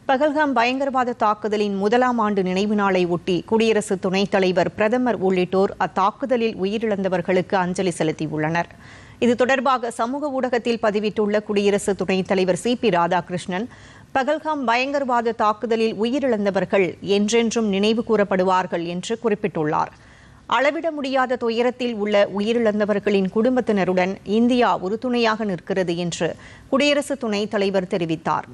பகல்காம் பயங்கரவாத தாக்குதலின் முதலாம் ஆண்டு நினைவு நாளை ஒட்டி குடியரசு துணைத் தலைவர், பிரதமர் உள்ளிட்டோர் அத்தாக்குதலில் உயிரிழந்தவர்களுக்கு அஞ்சலி செலுத்தியுள்ளனர். இது தொடர்பாக சமூக ஊடகத்தில் பதிவிட்டுள்ள குடியரசு துணைத் தலைவர் சி.பி. ராதாகிருஷ்ணன், பகல்காம் பயங்கரவாத தாக்குதலில் உயிரிழந்தவர்கள் என்றென்றும் நினைவு கூறப்படுவார்கள் என்று குறிப்பிட்டுள்ளார். அளவிட முடியாத துயரத்தில் உள்ள உயிரிழந்தவர்களின் குடும்பத்தினருடன் இந்தியா உறுதுணையாக நிற்கிறது என்று குடியரசு துணைத் தலைவர் தெரிவித்தார்.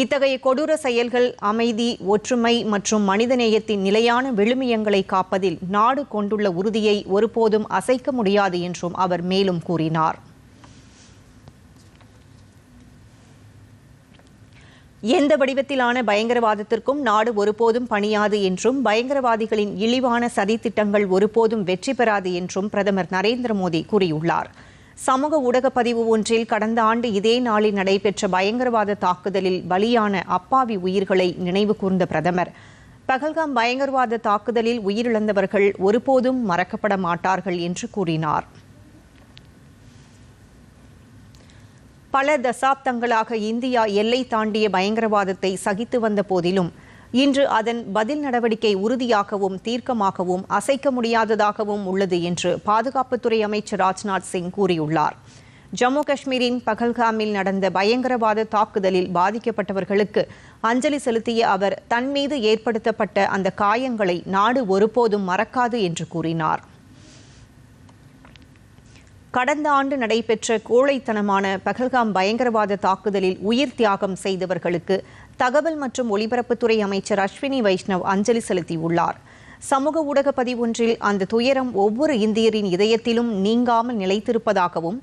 இத்தகைய கொடூர செயல்கள் அமைதி, ஒற்றுமை மற்றும் மனிதநேயத்தின் நிலையான விழுமியங்களை காப்பதில் நாடு கொண்டுள்ள உறுதியை ஒருபோதும் அசைக்க முடியாது என்றும் அவர் மேலும் கூறினார். எந்த வடிவத்திலான பயங்கரவாதத்திற்கும் நாடு ஒருபோதும் பணியாது என்றும், பயங்கரவாதிகளின் இழிவான சதித்திட்டங்கள் ஒருபோதும் வெற்றி பெறாது என்றும் பிரதமர் நரேந்திர மோடி கூறியுள்ளார். சமூக ஊடக பதிவு ஒன்றில் கடந்த ஆண்டு இதே நாளில் நடைபெற்ற பயங்கரவாத தாக்குதலில் பலியான அப்பாவி உயிர்களை நினைவு கூர்ந்த பிரதமர், பகல்காம் பயங்கரவாத தாக்குதலில் உயிரிழந்தவர்கள் ஒருபோதும் மறக்கப்பட மாட்டார்கள் என்று கூறினார். பல தசாப்தங்களாக இந்தியா எல்லை தாண்டிய பயங்கரவாதத்தை சகித்து வந்த போதிலும் இன்று அதன் பதில் நடவடிக்கை உறுதியாகவும் தீர்க்கமாகவும் அசைக்க முடியாததாகவும் உள்ளது என்று பாதுகாப்புத்துறை அமைச்சர் ராஜ்நாத் சிங் கூறியுள்ளார். ஜம்மு காஷ்மீரின் பகல்காமில் நடந்த பயங்கரவாத தாக்குதலில் பாதிக்கப்பட்டவர்களுக்கு அஞ்சலி செலுத்திய அவர், தன் மீது ஏற்படுத்தப்பட்ட அந்த காயங்களை நாடு ஒருபோதும் மறக்காது என்று கூறினார். கடந்த ஆண்டு நடைபெற்ற கோழைத்தனமான பகல்காம் பயங்கரவாத தாக்குதலில் உயிர் தியாகம் செய்தவர்களுக்கு தகவல் மற்றும் ஒலிபரப்புத்துறை அமைச்சர் அஸ்வினி வைஷ்ணவ் அஞ்சலி செலுத்தியுள்ளார். சமூக ஊடக பதிவொன்றில் அந்த துயரம் ஒவ்வொரு இந்தியரின் இதயத்திலும் நீங்காமல் நிலைத்திருப்பதாகவும்,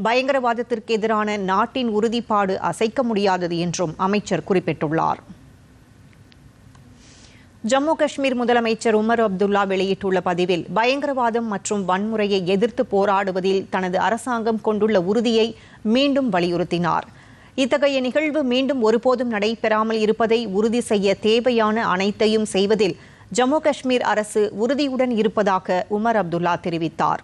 பயங்கரவாதத்திற்கு எதிரான நாட்டின் உறுதிப்பாடு அசைக்க முடியாதது என்றும் அமைச்சர் குறிப்பிட்டுள்ளார். ஜம்மு காஷ்மீர் முதலமைச்சர் உமர் அப்துல்லா வெளியிட்டுள்ள பதிவில், பயங்கரவாதம் மற்றும் வன்முறையை எதிர்த்து போராடுவதில் தனது அரசாங்கம் கொண்டுள்ள உறுதியை மீண்டும் வலியுறுத்தினார். இத்தகைய நிகழ்வு மீண்டும் ஒருபோதும் நடைபெறாமல் இருப்பதை உறுதி செய்ய தேவையான அனைத்தையும் செய்வதில் ஜம்மு காஷ்மீர் அரசு உறுதியுடன் இருப்பதாக உமர் அப்துல்லா தெரிவித்தார்.